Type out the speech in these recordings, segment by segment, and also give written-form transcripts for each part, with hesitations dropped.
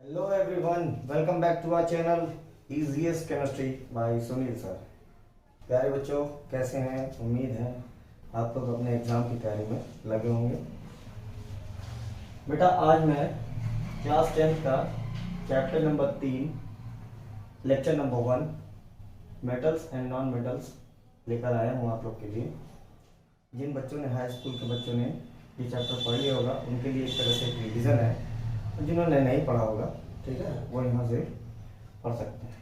Hello everyone, welcome back to our channel Easiest Chemistry by Sunil sir. प्यारे बच्चों, कैसे हैं? उम्मीद है आप लोग अपने एग्जाम की तैयारी में लगे होंगे। बेटा आज मैं क्लास 10 का chapter number 3 lecture number 1 metals and non metals लेकर आया हूँ आप लोग के लिए। जिन बच्चों ने हाई स्कूल के बच्चों ने ये चैप्टर पढ़ लिया होगा उनके लिए एक तरह से एक रिविज़न है, जिन्होंने नहीं पढ़ा होगा ठीक है वो यहाँ से पढ़ सकते हैं।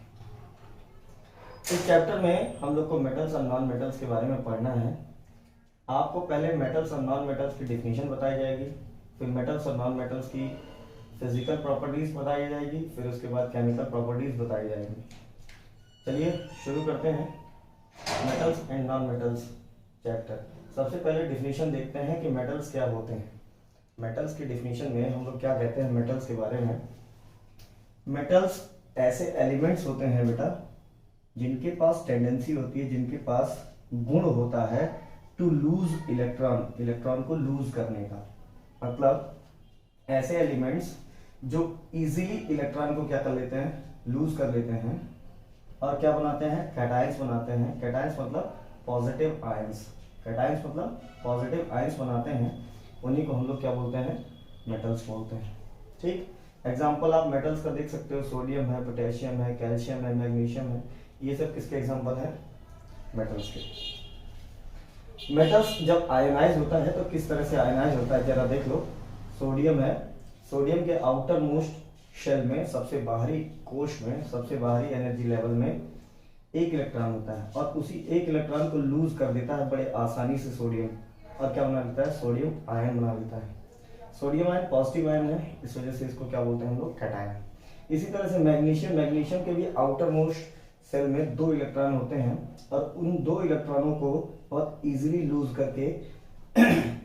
इस चैप्टर में हम लोग को मेटल्स और नॉन मेटल्स के बारे में पढ़ना है। आपको पहले मेटल्स और नॉन मेटल्स की डेफिनेशन बताई जाएगी, फिर मेटल्स और नॉन मेटल्स की फिजिकल प्रॉपर्टीज बताई जाएगी, फिर उसके बाद केमिकल प्रॉपर्टीज बताई जाएगी। चलिए शुरू करते हैं metals and non metals chapter. सबसे पहले डेफिनेशन देखते हैं कि मेटल्स क्या होते हैं। मेटल्स की डेफिनेशन में हम लोग क्या कहते हैं मेटल्स के बारे में। मेटल्स ऐसे एलिमेंट्स होते हैं बेटा जिनके पास टेंडेंसी होती है, जिनके पास गुण होता है टू लूज इलेक्ट्रॉन, इलेक्ट्रॉन को लूज करने का। मतलब ऐसे एलिमेंट्स जो इजीली इलेक्ट्रॉन को क्या कर लेते हैं, लूज कर लेते हैं और क्या बनाते हैं, कैटायंस बनाते हैं। कैटायंस मतलब पॉजिटिव आयंस, कैटायंस मतलब पॉजिटिव आयंस बनाते हैं, उन्हीं को हम लोग क्या बोलते हैं, मेटल्स बोलते हैं। ठीक, एग्जाम्पल आप मेटल्स का देख सकते हो, सोडियम है, पोटेशियम है, कैल्शियम है, मैग्नीशियम है, ये सब किसके एग्जाम्पल है, मेटल्स के। मेटल्स जब आयनाइज होता है तो किस तरह से आयनाइज होता है जरा देख लो। सोडियम है, सोडियम के आउटर मोस्ट शेल में, सबसे बाहरी कोश में, सबसे बाहरी एनर्जी लेवल में एक इलेक्ट्रॉन होता है और उसी एक इलेक्ट्रॉन को लूज कर देता है बड़े आसानी से सोडियम, और क्या बना लेता है, सोडियम आयन बना लेता है। सोडियम आयन पॉजिटिव आयन है, इस वजह से इसको क्या बोलते हैं हम लोग, कैटायन। इसी तरह से मैग्नीशियम, मैग्नीशियम के भी आउटर मोस्ट सेल में 2 इलेक्ट्रॉन होते हैं और उन 2 इलेक्ट्रॉनों को बहुत इजीली लूज करके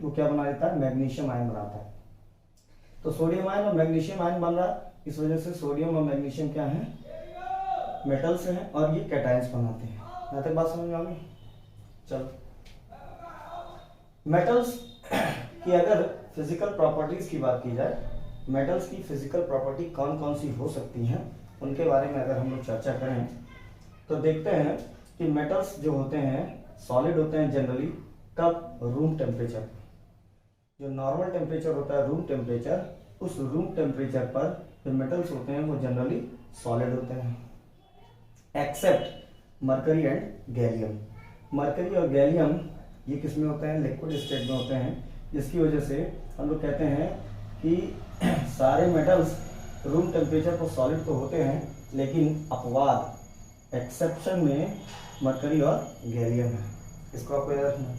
वो क्या बना देता है, मैग्नीशियम आयन बनाता है। तो सोडियम आयन और मैग्नीशियम आयन बन रहा, इस वजह से सोडियम और मैग्नीशियम क्या है, मेटल्स हैं और ये कैटायंस बनाते हैं। यहाँ तक बात समझ में आ गई। चलो मेटल्स की अगर फिजिकल प्रॉपर्टीज की बात की जाए, मेटल्स की फिजिकल प्रॉपर्टी कौन कौन सी हो सकती हैं उनके बारे में अगर हम लोग चर्चा करें तो देखते हैं कि मेटल्स जो होते हैं सॉलिड होते हैं जनरली, कब, रूम टेम्परेचर। जो नॉर्मल टेम्परेचर होता है रूम टेम्परेचर, उस रूम टेम्परेचर पर जो मेटल्स होते हैं वो जनरली सॉलिड होते हैं, except mercury and gallium. Mercury और गैलियम ये किस में होते हैं, लिक्विड स्टेट में होते हैं, जिसकी वजह से हम लोग कहते हैं कि सारे मेटल्स रूम टेम्परेचर पर सॉलिड तो होते हैं, लेकिन अपवाद, एक्सेप्शन में मरकरी और गैलियम है। इसको आपको याद रखना।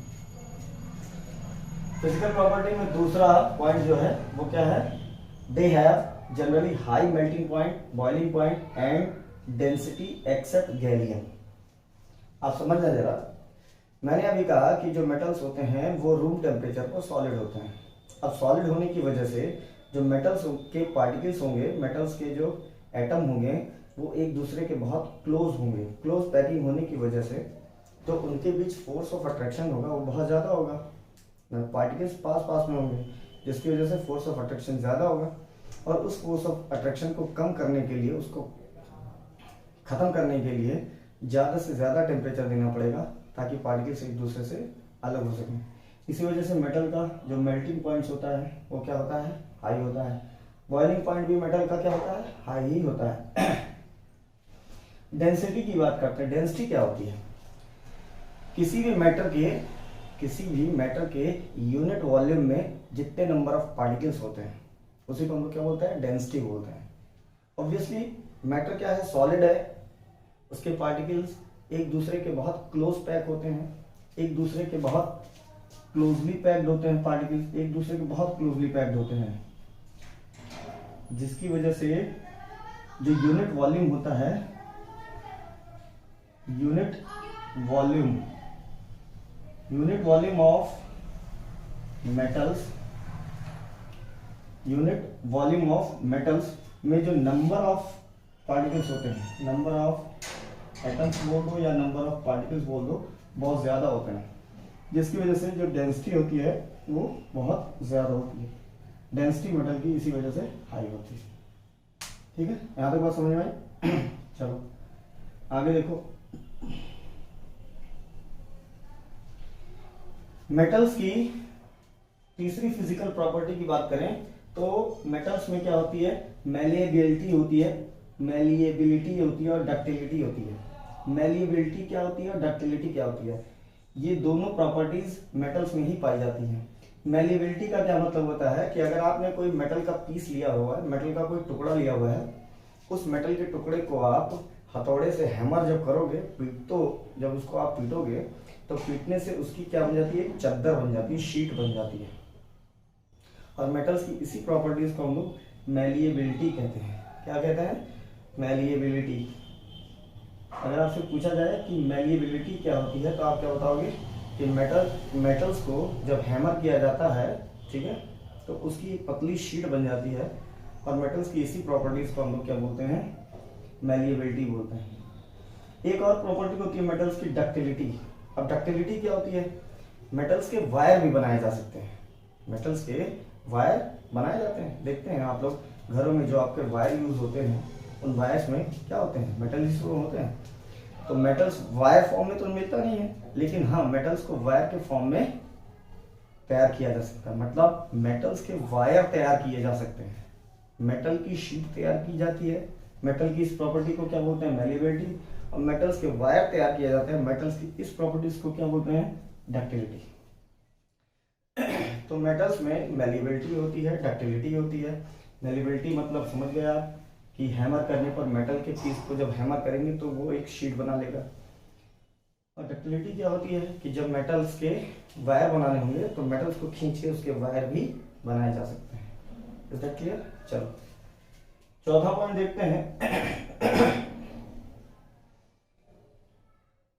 फिजिकल प्रॉपर्टी में दूसरा पॉइंट जो है वो क्या है, they have generally high melting point, boiling point and density except gallium. आप समझना जरा, मैंने अभी कहा कि जो मेटल्स होते हैं वो रूम टेम्परेचर पर सॉलिड होते हैं। अब सॉलिड होने की वजह से जो मेटल्स के पार्टिकल्स होंगे, मेटल्स के जो एटम होंगे वो एक दूसरे के बहुत क्लोज होंगे। क्लोज पैकिंग होने की वजह से तो उनके बीच फोर्स ऑफ अट्रैक्शन होगा वो बहुत ज़्यादा होगा, पार्टिकल्स पास पास में होंगे, जिसकी वजह से फोर्स ऑफ अट्रैक्शन ज़्यादा होगा। और उस फोर्स ऑफ अट्रैक्शन को कम करने के लिए, उसको ख़त्म करने के लिए ज़्यादा से ज़्यादा टेम्परेचर देना पड़ेगा ताकि पार्टिकल्स एक दूसरे से अलग हो सकें। इसी वजह से मेटल का जो मेल्टिंग पॉइंट्स होता है वो क्या होता है, हाई होता है। बॉइलिंग पॉइंट भी मेटल का क्या होता है, हाई ही होता है। डेंसिटी की बात करते हैं। डेंसिटी क्या होती है, किसी भी मैटर के यूनिट वॉल्यूम में जितने नंबर ऑफ पार्टिकल्स होते हैं उसी को हम लोग क्या बोलते हैं, डेंसिटी बोलते हैं। ऑब्वियसली मैटर क्या है, सॉलिड है, उसके पार्टिकल्स एक दूसरे के बहुत क्लोज पैक होते हैं, एक दूसरे के बहुत क्लोजली पैक्ड होते हैं, पार्टिकल्स एक दूसरे के बहुत क्लोजली पैक्ड होते हैं, जिसकी वजह से जो यूनिट वॉल्यूम होता है, यूनिट वॉल्यूम ऑफ मेटल्स में जो नंबर ऑफ पार्टिकल्स होते हैं, नंबर ऑफ एटम्स बोल दो या नंबर ऑफ पार्टिकल्स बोल दो, बहुत ज़्यादा होते हैं, जिसकी वजह से जो डेंसिटी होती है वो बहुत ज़्यादा होती है। डेंसिटी मेटल की इसी वजह से हाई होती है। ठीक है, यहाँ तक बात समझ में आई। चलो आगे देखो, मेटल्स की तीसरी फिजिकल प्रॉपर्टी की बात करें तो मेटल्स में क्या होती है, मैलिएबिलिटी होती है, मैलिएबिलिटी होती है और डक्टिलिटी होती है। मैलिएबिलिटी क्या होती है और डक्टिलिटी क्या होती है, ये दोनों प्रॉपर्टीज मेटल्स में ही पाई जाती हैं। मैलिएबिलिटी का क्या मतलब होता है कि अगर आपने कोई मेटल का पीस लिया हुआ है, मेटल का कोई टुकड़ा लिया हुआ है, उस मेटल के टुकड़े को आप हथौड़े से हैमर जब करोगे, जब उसको आप पीटोगे तो पीटने से उसकी क्या बन जाती है, चद्दर बन जाती है, शीट बन जाती है। और मेटल्स की इसी प्रॉपर्टीज को हम लोग मैलिएबिलिटी कहते हैं। क्या कहते हैं, मैलिएबिलिटी। अगर आपसे पूछा जाए कि मैलिएबिलिटी क्या होती है तो आप क्या बताओगे कि मेटल्स को जब हैमर किया जाता है, ठीक है, तो उसकी पतली शीट बन जाती है। और मेटल्स की इसी प्रॉपर्टीज को हम लोग क्या बोलते हैं, मैलिएबिलिटी बोलते हैं। एक और प्रॉपर्टी होती है मेटल्स की, डक्टिलिटी। अब डक्टिलिटी क्या होती है, मेटल्स के वायर भी बनाए जा सकते हैं, मेटल्स के वायर बनाए जाते हैं। देखते हैं आप लोग घरों में जो आपके वायर यूज होते हैं, उन वायर्स में क्या होते हैं, मेटल ही होते हैं। तो मेटल्स वायर फॉर्म में तो मिलता नहीं है, लेकिन हाँ मेटल्स को वायर के फॉर्म में तैयार किया जा सकता है। मतलब मेटल्स के वायर तैयार किए जा सकते हैं, मेटल की शीट तैयार की जाती है। मेटल की इस प्रॉपर्टी को क्या बोलते हैं, मैलिएबिलिटी। और मेटल्स के वायर तैयार किए जाते हैं, मेटल्स की इस प्रॉपर्टीज को क्या बोलते हैं, डक्टिलिटी। तो मेटल्स में मैलिएबिलिटी होती है, डक्टिलिटी होती है। मैलिएबिलिटी मतलब समझ गए आप कि हैमर करने पर मेटल के पीस को जब हैमर करेंगे तो वो एक शीट बना लेगा। और डक्टिलिटी क्या होती है कि जब मेटल्स के वायर बनाने होंगे तो मेटल्स को खींच के उसके वायर भी बनाए जा सकते हैं। Is that clear. चलो चौथा पॉइंट देखते हैं।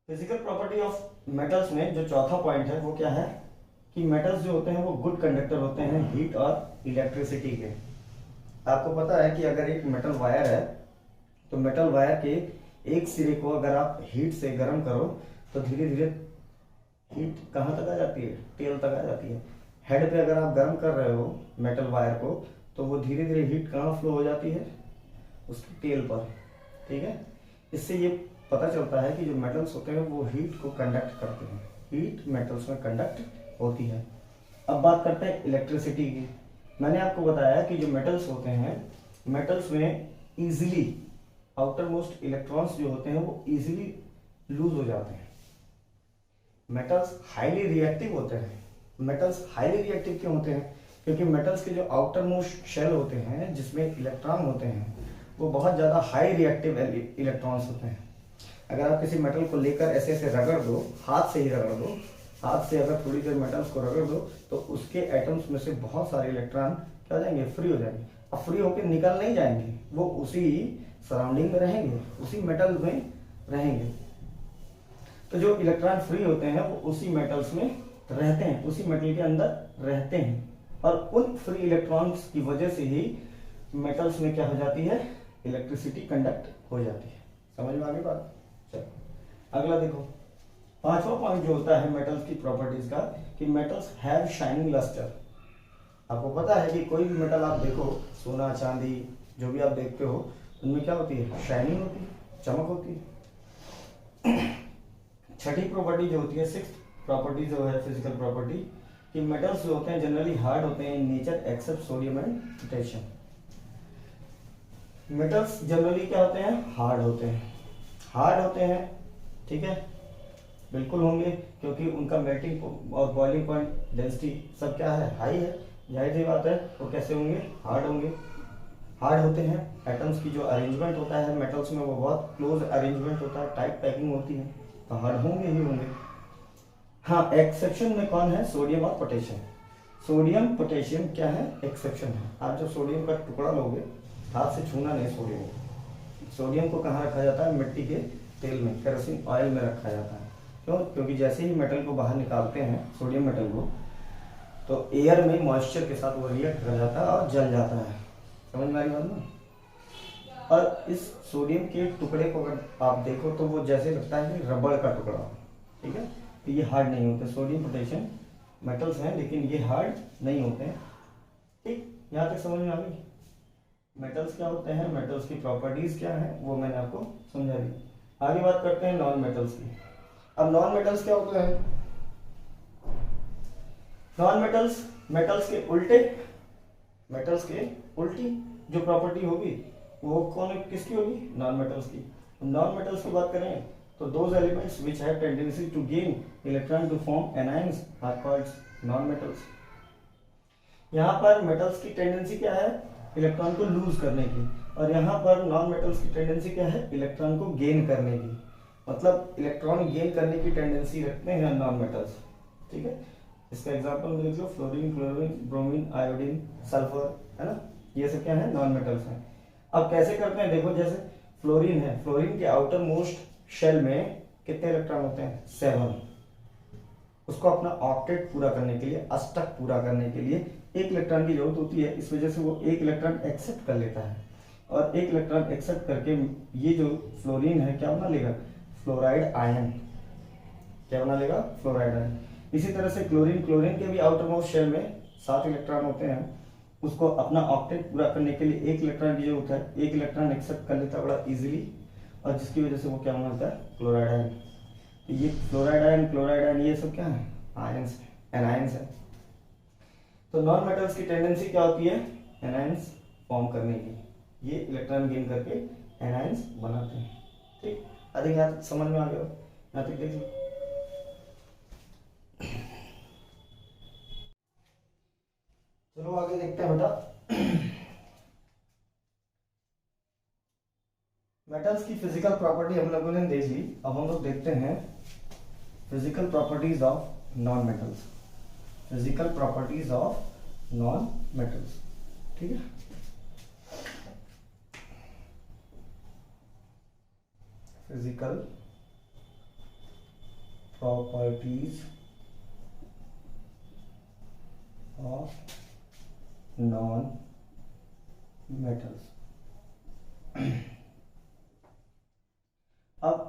फिजिकल प्रॉपर्टी ऑफ मेटल्स में जो चौथा पॉइंट है वो क्या है कि मेटल्स जो होते हैं वो गुड कंडक्टर होते हैं हीट और इलेक्ट्रिसिटी के। आपको पता है कि अगर एक मेटल वायर है तो मेटल वायर के एक सिरे को अगर आप हीट से गर्म करो तो धीरे धीरे हीट कहाँ तक आ जाती है, टेल तक आ जाती है। हेड पे अगर आप गर्म कर रहे हो मेटल वायर को तो वो धीरे धीरे हीट कहाँ फ्लो हो जाती है, उसकी टेल पर। ठीक है, इससे ये पता चलता है कि जो मेटल्स होते हैं वो हीट को कंडक्ट करते हैं, हीट मेटल्स में कंडक्ट होती है। अब बात करते हैं इलेक्ट्रिसिटी की। मैंने आपको बताया कि जो मेटल्स होते हैं, मेटल्स में इजीली आउटर मोस्ट इलेक्ट्रॉन्स जो होते हैं वो इजीली लूज हो जाते हैं। मेटल्स हाईली रिएक्टिव होते हैं। मेटल्स हाईली रिएक्टिव क्यों होते हैं, क्योंकि मेटल्स के जो आउटर मोस्ट शेल होते हैं जिसमें इलेक्ट्रॉन होते हैं वो बहुत ज़्यादा हाई रिएक्टिव इलेक्ट्रॉन्स होते हैं। अगर आप किसी मेटल को लेकर ऐसे ऐसे रगड़ दो, हाथ से ही रगड़ दो, हाथ से अगर थोड़ी देर मेटल्स को रगड़ दो तो उसके एटम्स में से बहुत सारे इलेक्ट्रॉन क्या हो जाएंगे, फ्री हो जाएंगे। अब फ्री होकर निकल नहीं जाएंगे, वो उसी सराउंडिंग में रहेंगे, उसी मेटल में रहेंगे। तो जो इलेक्ट्रॉन फ्री होते हैं वो उसी मेटल्स में रहते हैं, उसी मेटल के अंदर रहते हैं। और उन फ्री इलेक्ट्रॉन्स की वजह से ही मेटल्स में क्या हो जाती है, इलेक्ट्रिसिटी कंडक्ट हो जाती है। समझ में आ गई बात। चलो अगला देखो, पांचवा पॉइंट जो होता है मेटल्स की प्रॉपर्टीज का कि मेटल्स हैव शाइनिंग लस्टर। आपको पता है कि कोई भी मेटल आप देखो, सोना चांदी जो भी आप देखते हो उनमें क्या होती है, शाइनिंग होती है, चमक होती है। छठी प्रॉपर्टी जो होती है, सिक्स्थ प्रॉपर्टी जो है फिजिकल प्रॉपर्टी कि मेटल्स जो होते हैं जनरली हार्ड होते हैं in nature except sodium and potassium. Metals generally क्या होते हैं, हार्ड होते हैं, हार्ड होते हैं। ठीक है, बिल्कुल होंगे क्योंकि उनका मेल्टिंग और बॉइलिंग पॉइंट डेंसिटी सब क्या है, हाई है। जाहिर सी बात है वो कैसे होंगे, हार्ड होंगे। हार्ड होते हैं, एटम्स की जो अरेंजमेंट होता है मेटल्स में वो बहुत क्लोज अरेंजमेंट होता है, टाइट पैकिंग होती है, तो हार्ड होंगे ही होंगे। हाँ, एक्सेप्शन में कौन है, सोडियम और पोटेशियम। सोडियम पोटेशियम क्या है, एक्सेप्शन है। आप जब सोडियम का टुकड़ा लोगे, हाथ से छूना नहीं सोडियम को। सोडियम को कहाँ रखा जाता है, मिट्टी के तेल में, केरोसिन ऑयल में रखा जाता है। क्यों, क्योंकि जैसे ही मेटल को बाहर निकालते हैं, सोडियम मेटल को, तो एयर में मॉइस्चर के साथ वो रिएक्ट कर जाता है और जल जाता है। समझ में आ रही बात ना। और इस सोडियम के टुकड़े को अगर आप देखो तो वो जैसे लगता है कि रबड़ का टुकड़ा। ठीक है, तो ये हार्ड नहीं होते। सोडियम पोटेशियम मेटल्स हैं लेकिन ये हार्ड नहीं होते हैं। ठीक, यहाँ तक समझ में आ गई। मेटल्स क्या होते हैं, मेटल्स की प्रॉपर्टीज क्या है, वो मैंने आपको समझा दी। आगे बात करते हैं नॉन मेटल्स की। अब नॉन मेटल्स क्या होते हैं? नॉन मेटल्स मेटल्स के उल्टे, मेटल्स के उल्टी जो प्रॉपर्टी होगी वो किसकी होगी? नॉन मेटल्स की। नॉन मेटल्स की बात करें तो those elements which have tendency to gain electron to form anions are called non metals. यहाँ पर मेटल्स की टेंडेंसी क्या है? इलेक्ट्रॉन को लूज करने की, और यहाँ पर नॉन मेटल्स की टेंडेंसी क्या है? इलेक्ट्रॉन को गेन करने की। मतलब इलेक्ट्रॉन गेन करने की टेंडेंसी रखते हैं नॉन मेटल्स। ठीक है, इसका एग्जांपल में लिख लो, fluorine, chlorine, bromine, iodine, sulphur, है ना, ये सब क्या है? नॉन मेटल्स हैं। अब कैसे करते हैं देखो, जैसे फ्लोरीन है, फ्लोरीन के आउटर मोस्ट शेल में कितने इलेक्ट्रॉन होते हैं? 7। उसको अपना ऑक्टेट पूरा करने के लिए, अष्टक पूरा करने के लिए एक इलेक्ट्रॉन की जरूरत होती है। इस वजह से वो एक इलेक्ट्रॉन एक्सेप्ट कर लेता है, और एक इलेक्ट्रॉन एक्सेप्ट करके ये जो फ्लोरीन है क्या बना लेगा? Fluoride ion. क्या बना लेगा? Fluoride ion. इसी तरह से क्लोरीन, क्लोरीन के भी आउटर मोस्ट शेल में 7 इलेक्ट्रॉन होते हैं। उसको अपना ऑक्टेट पूरा करने के लिए एक इलेक्ट्रॉन की जरूरत है, एक इलेक्ट्रॉन एक्सेप्ट कर लेता है बड़ा इजीली, और जिसकी वजह से वो क्या बनाता है? Chloride ion. ये फ्लोराइड आयन, क्लोराइड आयन, ये सब क्या है? आयंस, एनायंस है। तो नॉन मेटल्स की टेंडेंसी क्या होती है? एनायंस फॉर्म करने की। ये इलेक्ट्रॉन गेन करके एनायंस बनाते हैं। ठीक, अधिक यहाँ समझ में आ गया? यहाँ तक देख लो। चलो आगे देखते हैं बेटा। मेटल्स की फिजिकल प्रॉपर्टी हम लोगों ने देख ली। अब हम लोग देखते हैं physical properties of non metals. Physical properties of non metals. ठीक है, physical properties of non metals. अब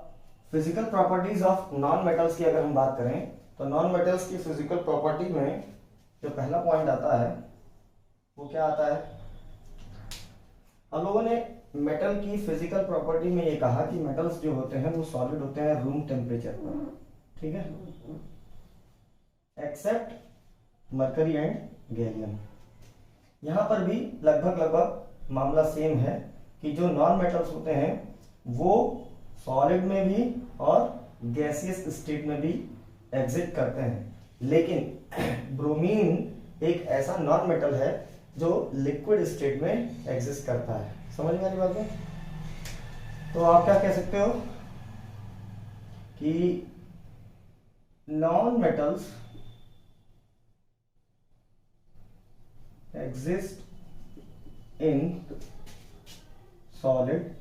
physical properties of non metals की अगर हम बात करें तो नॉन मेटल्स की फिजिकल प्रॉपर्टी में जो पहला पॉइंट आता है वो क्या आता है? हम लोगों ने मेटल की फिजिकल प्रॉपर्टी में ये कहा कि मेटल्स जो होते हैं वो सॉलिड होते हैं रूम टेम्परेचर पर। ठीक है, एक्सेप्ट मरकरी एंड गैलियम। यहां पर भी लगभग मामला सेम है कि जो नॉन मेटल्स होते हैं वो सॉलिड में भी और गैसियस स्टेट में भी एग्जिस्ट करते हैं, लेकिन ब्रोमीन एक ऐसा नॉन मेटल है जो लिक्विड स्टेट में एग्जिस्ट करता है। समझ में आ रही बात है? तो आप क्या कह सकते हो कि non metals exist in solid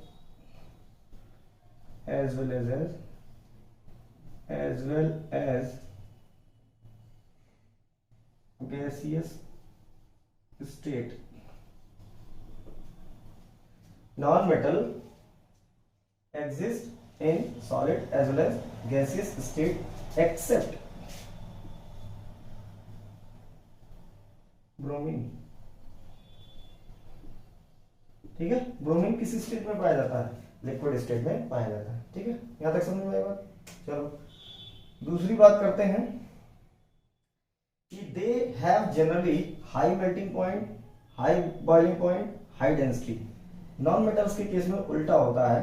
as well as gaseous state. Non-metal exist in solid as well as gaseous state except bromine. ठीक है, ब्रोमीन किस स्टेट में पाया जाता है? लिक्विड स्टेट में पाया जाता है। ठीक है, यहां तक समझ में आएगा? चलो दूसरी बात करते हैं कि दे have generally high melting point, high boiling point, high density. Non metals के केस में उल्टा होता है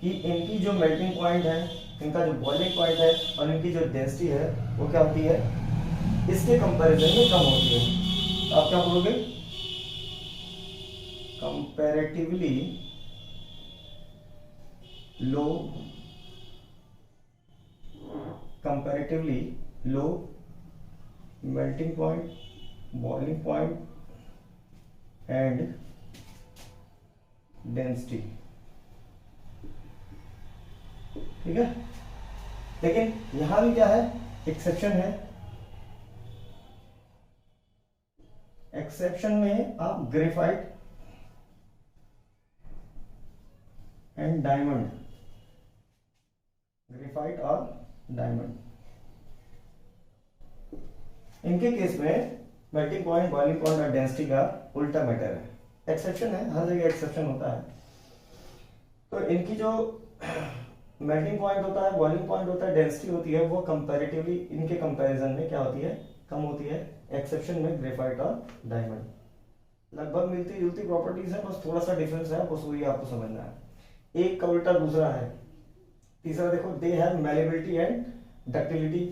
कि इनकी जो मेल्टिंग पॉइंट है, इनका जो बॉइलिंग पॉइंट है और इनकी जो डेंसिटी है वो क्या होती है? इसके कंपैरिजन में कम होती है। तो आप क्या बोलोगे? Comparatively low, comparatively low melting point, boiling point and density। ठीक है, लेकिन यहां भी क्या है? एक्सेप्शन है। एक्सेप्शन में आप ग्रेफाइट एंड डायमंड, ग्रेफाइट और डायमंड, इनके केस में मेल्टिंग पॉइंट, बॉइलिंग पॉइंट और डेंसिटी का उल्टा मैटर है। एक्सेप्शन है, हर जगह एक्सेप्शन होता है। तो इनकी जो मेल्टिंग पॉइंट होता है, बॉइलिंग पॉइंट होता है, डेंसिटी होती है, वो कंपैरेटिवली इनके कंपैरिजन में क्या होती है, कम होती है। एक्सेप्शन में ग्रेफाइट और डायमंड लगभग मिलती जुलती प्रॉपर्टीज है, बस थोड़ा सा डिफरेंस है, बस वही आपको समझना है। एक का उल्टा दूसरा है। तीसरा देखो, they have malleability and ductility.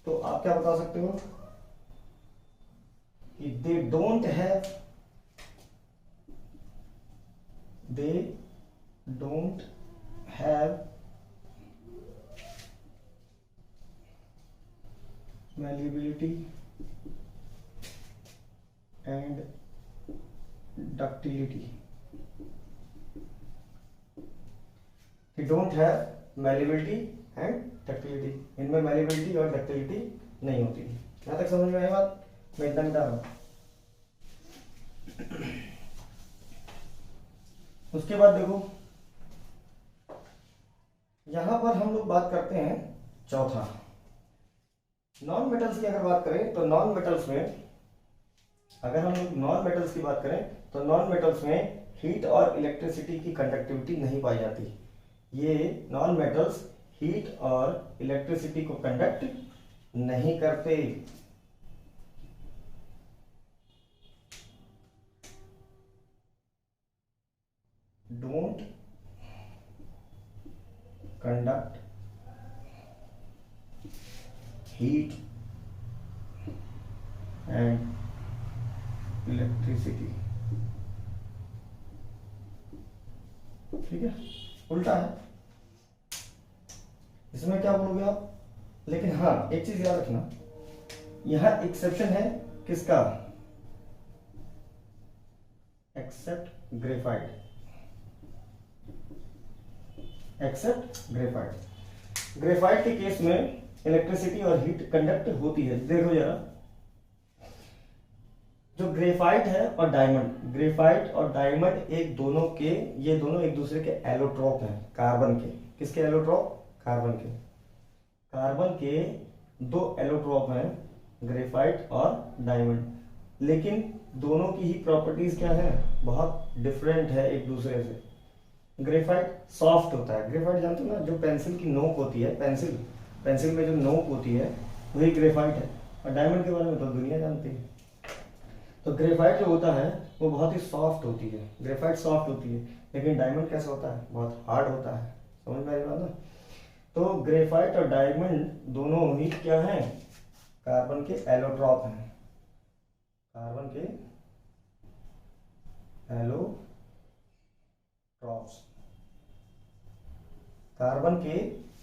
तो आप क्या बता सकते हो कि दे don't have malleability and ductility. They don't have malleability and ductility. इनमें malleability और ductility नहीं होती। यहाँ तक समझ में आई बात? मैं इतना बता रहा हूँ। उसके बाद देखो, यहां पर हम लोग बात करते हैं चौथा, नॉन मेटल्स की अगर बात करें तो नॉन मेटल्स में, अगर हम लोग नॉन मेटल्स की बात करें तो नॉन मेटल्स में हीट और इलेक्ट्रिसिटी की कंडक्टिविटी नहीं पाई जाती। ये नॉन मेटल्स हीट और इलेक्ट्रिसिटी को कंडक्ट नहीं करते। Don't conduct heat and electricity. ठीक है, उल्टा है, इसमें क्या बोलोगे आप? लेकिन हाँ, एक चीज याद रखना, यहां एक्सेप्शन है किसका? Except graphite, except graphite. Graphite के केस में इलेक्ट्रिसिटी और हीट कंडक्ट होती है। देखो जरा, जो ग्रेफाइट है और डायमंड, ग्रेफाइट और डायमंड एक दोनों के, ये दोनों एक दूसरे के एलोट्रोप हैं, कार्बन के। किसके एलोट्रोप? कार्बन के। कार्बन के दो एलोट्रोप हैं, ग्रेफाइट और डायमंड। लेकिन दोनों की ही प्रॉपर्टीज क्या है? बहुत डिफरेंट है एक दूसरे से। ग्रेफाइट सॉफ्ट होता है, ग्रेफाइट जानते हो ना, जो पेंसिल की नोक होती है, पेंसिल में जो नोक होती है वही ग्रेफाइट है। और डायमंड के बारे में तो दुनिया जानती है। तो ग्रेफाइट जो होता है वो बहुत ही सॉफ्ट होती है, ग्रेफाइट सॉफ्ट होती है। लेकिन डायमंड कैसा होता है? बहुत हार्ड होता है। समझ में आई बात ना? तो ग्रेफाइट और डायमंड दोनों ही क्या हैं? कार्बन के एलोट्रॉप हैं, कार्बन के एलोट्रॉप्स। कार्बन के,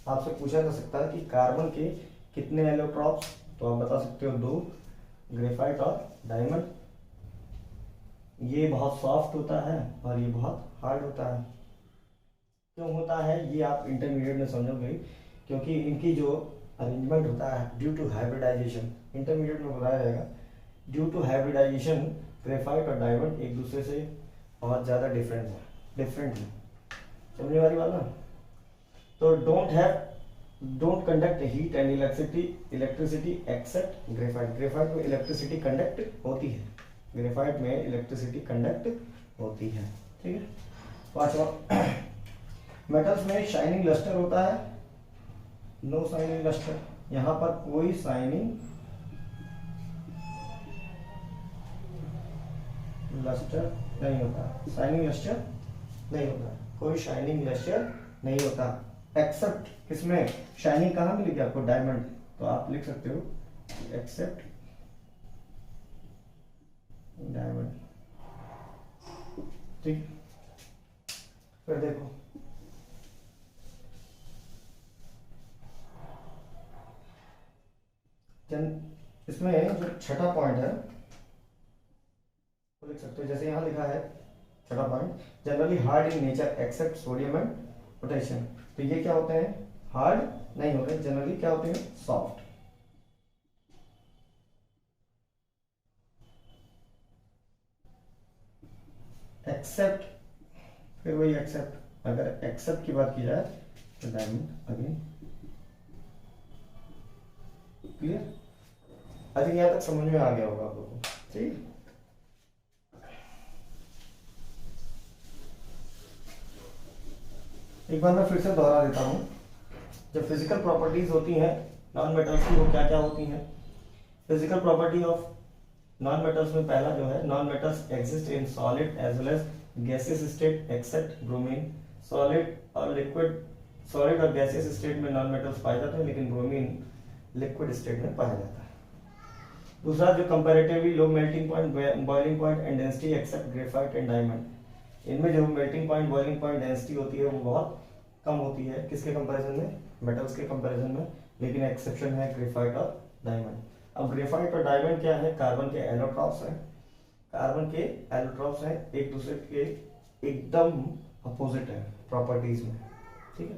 आपसे पूछा जा सकता है कि कार्बन के कितने एलोट्रॉप्स? तो आप बता सकते हो 2, ग्रेफाइट और डायमंड। ये बहुत सॉफ्ट होता है और ये बहुत हार्ड होता है। क्यों होता है ये आप इंटरमीडिएट में समझोगे, क्योंकि इनकी जो अरेंजमेंट होता है ड्यू टू हाइब्रिडाइजेशन, इंटरमीडिएट में बताया जाएगा। ड्यू टू हाइब्रिडाइजेशन ग्रेफाइट और डायमंड एक दूसरे से बहुत ज़्यादा डिफरेंट है। समझने वाली बात ना? तो don't conduct heat and electricity except graphite. Graphite में इलेक्ट्रिसिटी कंडक्ट होती है, ग्रेफाइट में इलेक्ट्रिसिटी कंडक्ट होती है। ठीक है। पांचवा, मेटल्स में शाइनिंग लस्टर होता है, नो शाइनिंग लस्टर। यहां पर कोई शाइनिंग लस्टर नहीं होता, शाइनिंग लस्टर नहीं होता, कोई शाइनिंग लस्टर नहीं होता। एक्सेप्ट किसमें? शाइनिंग कहां मिलेगी आपको? डायमंड। तो आप लिख सकते हो एक्सेप्ट डायमंड। ठीक। फिर देखो, इसमें जो छठा पॉइंट है वो लिख सकते हो, जैसे यहां लिखा है छठा point, generally hard in nature except sodium and potassium. तो ये क्या होते हैं? हार्ड नहीं होते, जनरली क्या होते हैं? सॉफ्ट। एक्सेप्ट, फिर वही एक्सेप्ट, अगर एक्सेप्ट की बात की जाए तो diamond again. Clear? I think यहां तक समझ में आ गया होगा आप लोगों को। ठीक। एक बार मैं फिर से दोहरा देता हूँ। जब फिजिकल प्रॉपर्टीज होती हैं नॉन मेटल्स की, वो क्या क्या होती हैं? Physical property of non metals में पहला जो है, non metals exist in solid as well as gaseous state except bromine. Solid और लिक्विड, सॉलिड और गैसियस स्टेट में नॉन मेटल्स पाए जाते हैं, लेकिन ब्रोमीन लिक्विड स्टेट में पाया जाता है। दूसरा जो comparatively low melting point, boiling point and density except graphite and diamond. इनमें जो melting point, boiling point, density होती है वो बहुत कम होती है। किसके कंपैरिजन में? मेटल्स के कंपैरिजन में। लेकिन एक्सेप्शन है ग्रेफाइट और डायमंड। अब ग्रेफाइट और डायमंड क्या है? कार्बन के एलोट्रॉप्स हैं। कार्बन के एलोट्रॉप्स हैं, एक दूसरे के एकदम अपोजिट है प्रॉपर्टीज में, ठीक है।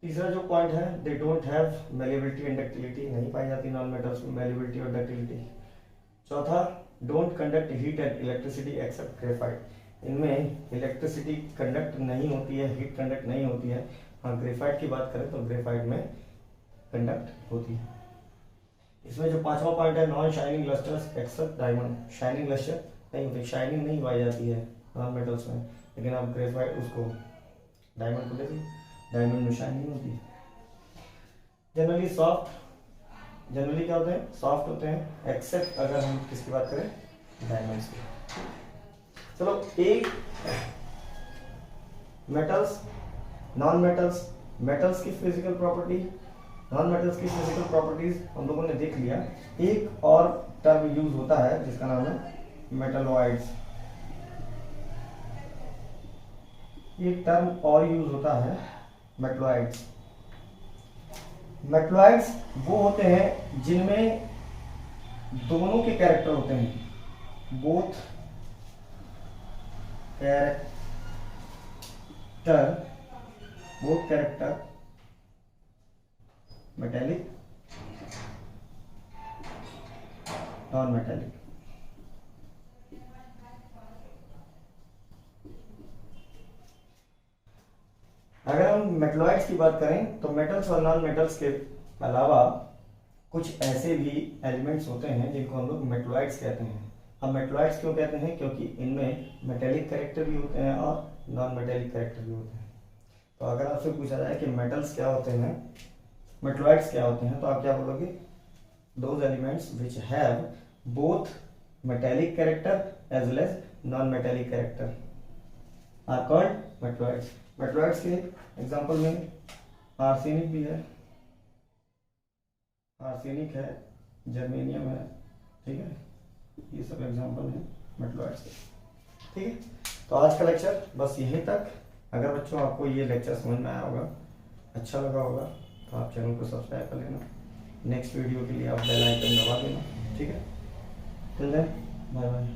तीसरा जो पॉइंट है, they don't have malleability and ductility, नहीं पाई जाती नॉन मेटल्स में मेलेबिलिटी और डक्टिलिटी। चौथा, don't conduct heat and electricity except graphite, इनमें इलेक्ट्रिसिटी कंडक्ट नहीं होती है, हीट कंडक्ट नहीं होती है। हाँ, ग्रेफाइट की बात करें तो ग्रेफाइट में कंडक्ट होती है। इसमें जो पांचवा पॉइंट है, non shining lustres except diamond, shining lustre नहीं होती, शाइनिंग नहीं पाई जाती है नॉन मेटल्स में, लेकिन आप ग्रेफाइट उसको डायमंड को देखिए, डायमंड में शाइनिंग होती है। जनरली सॉफ्ट, जनरली क्या होते हैं? सॉफ्ट होते हैं, एक्सेप्ट अगर हम किसकी बात करें? डायमंड्स की। चलो, एक मेटल्स, नॉन मेटल्स, मेटल्स की फिजिकल प्रॉपर्टी, नॉन मेटल्स की फिजिकल प्रॉपर्टीज हम लोगों ने देख लिया। एक और टर्म यूज होता है जिसका नाम है मेटलॉइड्स। एक टर्म और यूज होता है मेटलॉइड्स। मेटलॉइड्स वो होते हैं जिनमें दोनों के कैरेक्टर होते हैं, both character metallic, non metallic. अगर हम मेटलॉइड्स की बात करें तो मेटल्स और नॉन मेटल्स के अलावा कुछ ऐसे भी एलिमेंट्स होते हैं जिनको हम लोग मेटलॉइड्स कहते हैं। हम मेटलॉइड्स क्यों कहते हैं? क्योंकि इनमें मेटेलिक कैरेक्टर भी होते हैं और नॉन मेटेलिक कैरेक्टर भी होते हैं। तो अगर आपसे पूछा जाए कि मेटल्स क्या होते हैं, मेटलॉइड्स क्या होते हैं, तो आप क्या बोलोगे? Those elements which have both metallic character as well as non metallic character are called metalloids. Metalloids के एग्जांपल में आर्सेनिक भी है, आर्सेनिक है, जर्मेनियम है, ठीक है, ये सब एग्जांपल हैं मेटलॉइड्स के, ठीक है। तो आज का लेक्चर बस यहीं तक। अगर बच्चों आपको ये लेक्चर समझ में आया होगा, अच्छा लगा होगा, तो आप चैनल को सब्सक्राइब कर लेना। नेक्स्ट वीडियो के लिए आप बेल आइकन दबा देना, ठीक है। Till then, bye bye.